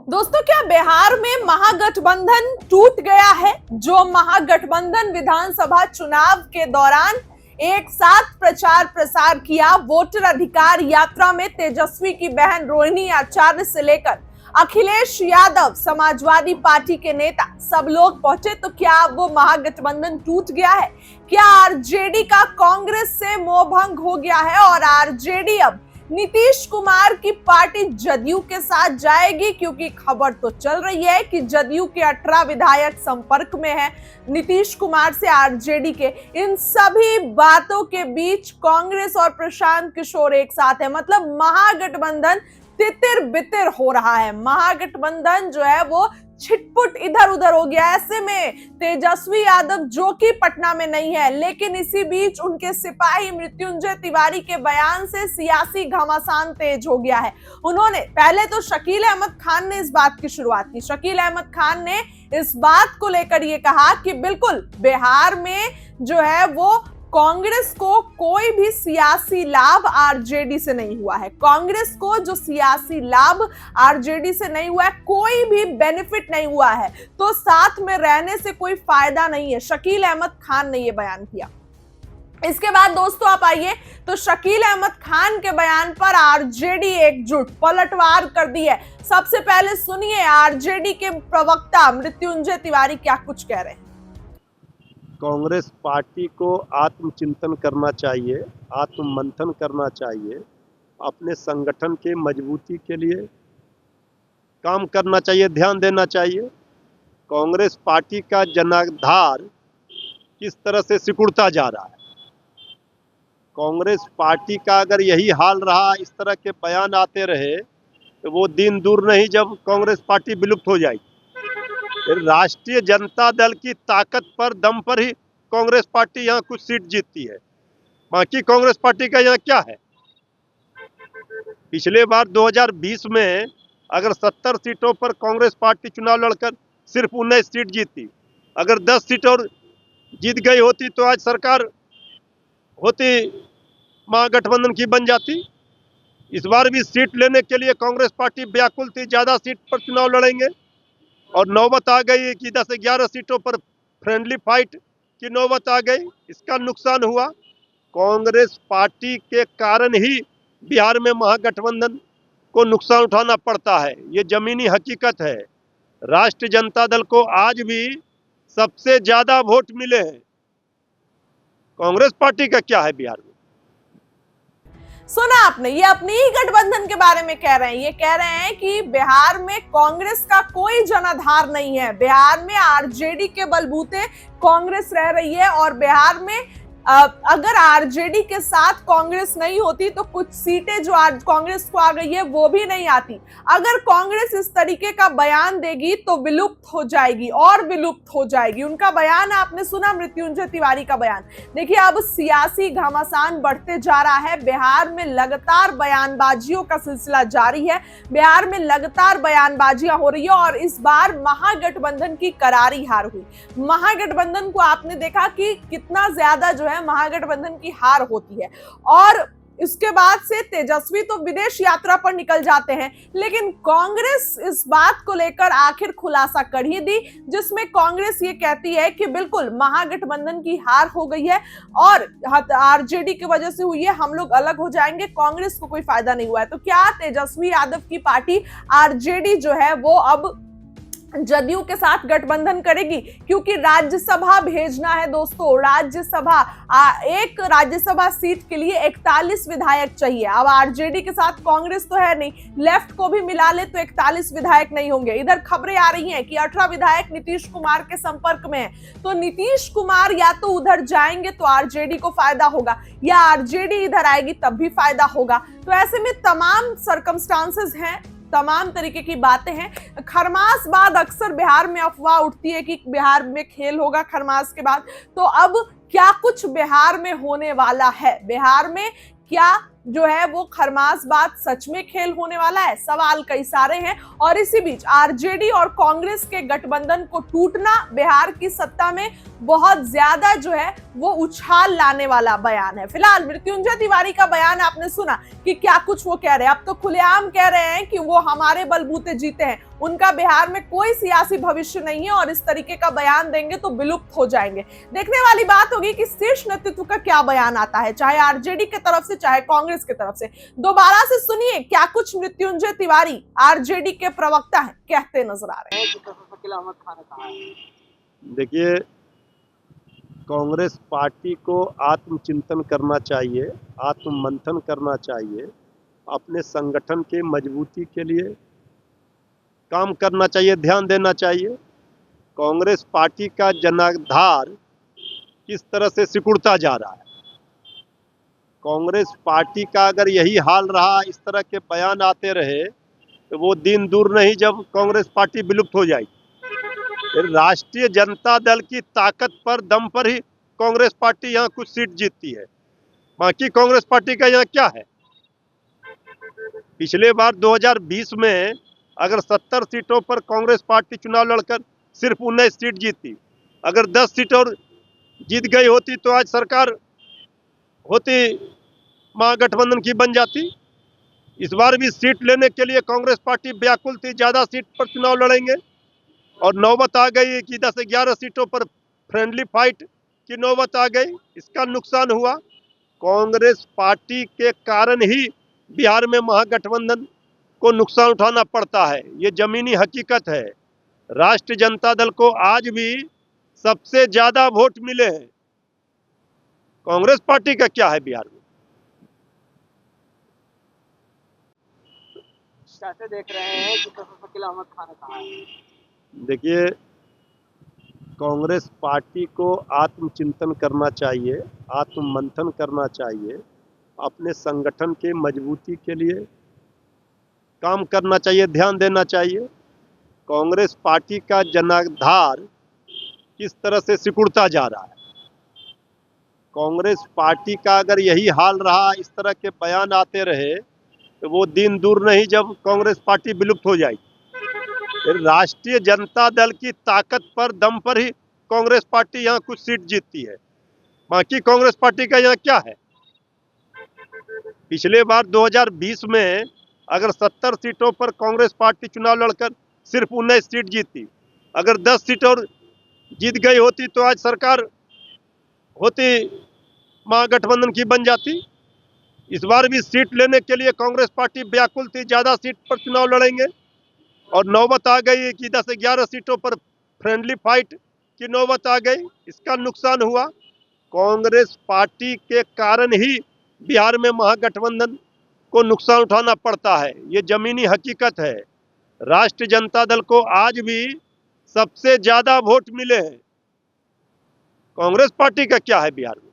दोस्तों, क्या बिहार में महागठबंधन टूट गया है? जो महागठबंधन विधानसभा चुनाव के दौरान एक साथ प्रचार प्रसार किया, वोटर अधिकार यात्रा में तेजस्वी की बहन रोहिणी आचार्य से लेकर अखिलेश यादव, समाजवादी पार्टी के नेता, सब लोग पहुंचे। तो क्या अब वो महागठबंधन टूट गया है? क्या आरजेडी का कांग्रेस से मोहभंग हो गया है और आरजेडी अब नीतीश कुमार की पार्टी जदयू के साथ जाएगी? क्योंकि खबर तो चल रही है कि जदयू के 18 विधायक संपर्क में हैं नीतीश कुमार से, आरजेडी के। इन सभी बातों के बीच कांग्रेस और प्रशांत किशोर एक साथ है, मतलब महागठबंधन तितिर बितिर हो रहा है। महागठबंधन जो है वो छिटपुट इधर उधर हो गया। ऐसे में तेजस्वी यादव, जो कि पटना में नहीं है, लेकिन इसी बीच उनके सिपाही मृत्युंजय तिवारी के बयान से सियासी घमासान तेज हो गया है। उन्होंने पहले तो शकील अहमद खान ने इस बात की शुरुआत की। शकील अहमद खान ने इस बात को लेकर ये कहा कि बिल्कुल बिहार में जो है वो कांग्रेस को कोई भी सियासी लाभ आरजेडी से नहीं हुआ है। कांग्रेस को जो सियासी लाभ आरजेडी से नहीं हुआ है, कोई भी बेनिफिट नहीं हुआ है, तो साथ में रहने से कोई फायदा नहीं है। शकील अहमद खान ने यह बयान किया। इसके बाद दोस्तों आप आइए तो शकील अहमद खान के बयान पर आरजेडी एकजुट, पलटवार कर दी है। सबसे पहले सुनिए आरजेडी के प्रवक्ता मृत्युंजय तिवारी क्या कुछ कह रहे हैं। कांग्रेस पार्टी को आत्मचिंतन करना चाहिए, आत्ममंथन करना चाहिए, अपने संगठन के मजबूती के लिए काम करना चाहिए, ध्यान देना चाहिए। कांग्रेस पार्टी का जनाधार किस तरह से सिकुड़ता जा रहा है। कांग्रेस पार्टी का अगर यही हाल रहा, इस तरह के बयान आते रहे, तो वो दिन दूर नहीं जब कांग्रेस पार्टी विलुप्त हो जाएगी। राष्ट्रीय जनता दल की ताकत पर, दम पर ही कांग्रेस पार्टी यहाँ कुछ सीट जीतती है। बाकी कांग्रेस पार्टी का यहाँ क्या है? पिछले बार 2020 में अगर 70 सीटों पर कांग्रेस पार्टी चुनाव लड़कर सिर्फ 19 सीट जीती, अगर 10 सीट और जीत गई होती तो आज सरकार होती, महागठबंधन की बन जाती। इस बार भी सीट लेने के लिए कांग्रेस पार्टी व्याकुल थी, ज्यादा सीट पर चुनाव लड़ेंगे, और नौबत आ गई कि 10-11 सीटों पर फ्रेंडली फाइट की नौबत आ गई। इसका नुकसान हुआ। कांग्रेस पार्टी के कारण ही बिहार में महागठबंधन को नुकसान उठाना पड़ता है, ये जमीनी हकीकत है। राष्ट्रीय जनता दल को आज भी सबसे ज्यादा वोट मिले हैं। कांग्रेस पार्टी का क्या है बिहार में? सुना आपने, ये अपनी ही गठबंधन के बारे में कह रहे हैं। ये कह रहे हैं कि बिहार में कांग्रेस का कोई जनाधार नहीं है, बिहार में आरजेडी के बलबूते कांग्रेस रह रही है, और बिहार में अगर आरजेडी के साथ कांग्रेस नहीं होती तो कुछ सीटें जो आज कांग्रेस को आ गई है वो भी नहीं आती। अगर कांग्रेस इस तरीके का बयान देगी तो विलुप्त हो जाएगी और विलुप्त हो जाएगी। उनका बयान आपने सुना, मृत्युंजय तिवारी का बयान। देखिए अब सियासी घमासान बढ़ते जा रहा है। बिहार में लगातार बयानबाजियों का सिलसिला जारी है, बिहार में लगातार बयानबाजियां हो रही है, और इस बार महागठबंधन की करारी हार हुई। महागठबंधन को आपने देखा कि कितना ज्यादा जो है महागठबंधन की हार होती है, और इसके बाद से तेजस्वी तो विदेश यात्रा पर निकल जाते हैं। लेकिन कांग्रेस इस बात को लेकर आखिर खुलासा कर ही दी, जिसमें कांग्रेस ये कहती है कि बिल्कुल महागठबंधन की हार हो गई है और आरजेडी की वजह से हुई है, हम लोग अलग हो जाएंगे, कांग्रेस को कोई फायदा नहीं हुआ है। तो क्या तेजस्वी यादव की पार्टी आरजेडी जो है वो अब जदयू के साथ गठबंधन करेगी? क्योंकि राज्यसभा भेजना है दोस्तों, राज्यसभा एक राज्यसभा सीट के लिए 41 विधायक चाहिए। अब आरजेडी के साथ कांग्रेस तो है नहीं, लेफ्ट को भी मिला ले तो 41 विधायक नहीं होंगे। इधर खबरें आ रही हैं कि 18 विधायक नीतीश कुमार के संपर्क में है, तो नीतीश कुमार या तो उधर जाएंगे तो आरजेडी को फायदा होगा, या आरजेडी इधर आएगी तब भी फायदा होगा। तो ऐसे में तमाम सर्कमस्टांसेस हैं, तमाम तरीके की बातें हैं। खरमास बाद अक्सर बिहार में अफवाह उठती है कि बिहार में खेल होगा खरमास के बाद। तो अब क्या कुछ बिहार में होने वाला है? बिहार में क्या जो है वो खरमास बाद सच में खेल होने वाला है? सवाल कई सारे हैं। और इसी बीच आरजेडी और कांग्रेस के गठबंधन को टूटना बिहार की सत्ता में बहुत ज्यादा जो है वो उछाल लाने वाला बयान है। फिलहाल मृत्युंजय तिवारी का बयान आपने सुना कि क्या कुछ वो कह रहे हैं। अब तो खुलेआम कह रहे हैं कि वो हमारे बलबूते जीते हैं, उनका बिहार में कोई सियासी भविष्य नहीं है और इस तरीके का बयान देंगे तो विलुप्त हो जाएंगे। देखने वाली बात होगी कि शीर्ष नेतृत्व का क्या बयान आता है, चाहे आरजेडी की तरफ से चाहे कांग्रेस की तरफ से। दोबारा से सुनिए क्या कुछ मृत्युंजय तिवारी आरजेडी के प्रवक्ता हैं कहते नजर आ रहे हैं। देखिए, कांग्रेस पार्टी को आत्मचिंतन करना चाहिए, आत्ममंथन करना चाहिए, अपने संगठन के मजबूती के लिए काम करना चाहिए, ध्यान देना चाहिए। कांग्रेस पार्टी का जनाधार किस तरह से सिकुड़ता जा रहा है, कांग्रेस पार्टी का अगर यही हाल रहा, इस तरह के बयान आते रहे तो वो दिन दूर नहीं जब कांग्रेस पार्टी विलुप्त हो जाएगी। राष्ट्रीय जनता दल की ताकत पर, दम पर ही कांग्रेस पार्टी यहाँ कुछ सीट जीतती है। बाकी कांग्रेस पार्टी का यहाँ क्या है? पिछले बार 2020 में अगर 70 सीटों पर कांग्रेस पार्टी चुनाव लड़कर सिर्फ 19 सीट जीती, अगर 10 सीट और जीत गई होती तो आज सरकार होती, महागठबंधन की बन जाती। इस बार भी सीट लेने के लिए कांग्रेस पार्टी व्याकुल थी, ज्यादा सीट पर चुनाव लड़ेंगे और नौबत आ गई कि 10-11 सीटों पर फ्रेंडली फाइट की नौबत आ गई। इसका नुकसान हुआ। कांग्रेस पार्टी के कारण ही बिहार में महागठबंधन को नुकसान उठाना पड़ता है, ये जमीनी हकीकत है। राष्ट्रीय जनता दल को आज भी सबसे ज्यादा वोट मिले हैं। कांग्रेस पार्टी का क्या है बिहार में? कैसे देख रहे हैं कि प्रोफेसर शकील अहमद खान ने कहा है? देखिए, कांग्रेस पार्टी को आत्मचिंतन करना चाहिए, आत्ममंथन करना चाहिए, अपने संगठन के मजबूती के लिए काम करना चाहिए, ध्यान देना चाहिए। कांग्रेस पार्टी का जनाधार किस तरह से सिकुड़ता जा रहा है, कांग्रेस पार्टी का अगर यही हाल रहा, इस तरह के बयान आते रहे तो वो दिन दूर नहीं जब कांग्रेस पार्टी विलुप्त हो जाएगी। राष्ट्रीय जनता दल की ताकत पर, दम पर ही कांग्रेस पार्टी यहाँ कुछ सीट जीतती है। बाकी कांग्रेस पार्टी का यहाँ क्या है? पिछले बार 2020 में अगर 70 सीटों पर कांग्रेस पार्टी चुनाव लड़कर सिर्फ 19 सीट जीती, अगर 10 सीट और जीत गई होती तो आज सरकार होती, महागठबंधन की बन जाती। इस बार भी सीट लेने के लिए कांग्रेस पार्टी व्याकुल थी, ज्यादा सीट पर चुनाव लड़ेंगे और नौबत आ गई कि 10-11 सीटों पर फ्रेंडली फाइट की नौबत आ गई। इसका नुकसान हुआ। कांग्रेस पार्टी के कारण ही बिहार में महागठबंधन को नुकसान उठाना पड़ता है, ये जमीनी हकीकत है। राष्ट्रीय जनता दल को आज भी सबसे ज्यादा वोट मिले हैं। कांग्रेस पार्टी का क्या है बिहार में?